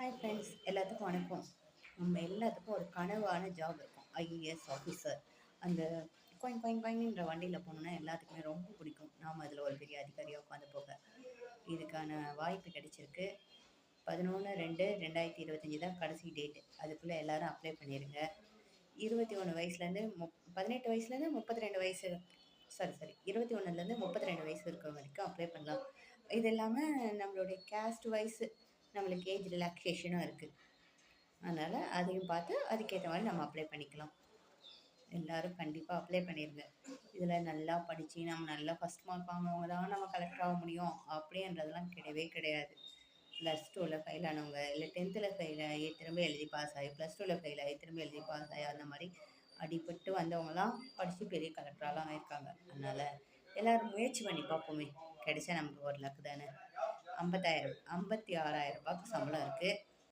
Hi friends, எல்லாத்துக்கும் வணக்கம். நம்ம எல்லாத்துக்கும் ஒரு கனவான ஜாப் இருக்கும். IAS officer. அந்த கொயின் கொயின் கொயின்ன்ற வண்டியில் போகணுன்னா எல்லாத்துக்குமே ரொம்ப பிடிக்கும். நாம் அதில் ஒரு பெரிய அதிகாரியாக உட்காந்து போக. இதுக்கான வாய்ப்பு கிடைச்சிருக்கு. 11/2/2025 தான் கடைசி டேட்டு. அதுக்குள்ளே எல்லாரும் அப்ளை பண்ணிடுங்க. 21 வயசுலேருந்து 18 வயசுலேருந்து 32 வயசு, சாரி 21லேருந்து 32 வயசு இருக்கிற வரைக்கும் அப்ளை பண்ணலாம். இது இல்லாமல் நம்மளுடைய கேஸ்ட் வைஸ் நம்மளுக்கு ஏஜ் ரிலாக்ஸேஷனும் இருக்குது. அதனால் அதையும் பார்த்து அதுக்கேற்ற மாதிரி நம்ம அப்ளை பண்ணிக்கலாம். எல்லோரும் கண்டிப்பாக அப்ளை பண்ணிடுங்க. இதில் நல்லா படித்து நம்ம நல்லா ஃபஸ்ட் மார்க் வாங்கினவங்க தான் நம்ம கலெக்டர் ஆக முடியும் அப்படின்றதெல்லாம் கிடையவே கிடையாது. +2ல் ஃபெயில் ஆனவங்க, இல்லை 10ல் ஃபெயில் ஆகி திரும்ப எழுதி பாஸ் ஆகி, +2ல் ஃபெயில் ஆகி திரும்ப எழுதி பாஸ் ஆகி, அந்த மாதிரி அடிபட்டு வந்தவங்கலாம் படித்து பெரிய கலெக்டராலாம் ஆகியிருக்காங்க. அதனால் எல்லோரும் முயற்சி பண்ணி பார்ப்போமே. கிடைச்சா நமக்கு ஒரு லக்கு தானே. 56,000 ரூபாய்க்கு சம்பளம் இருக்குது.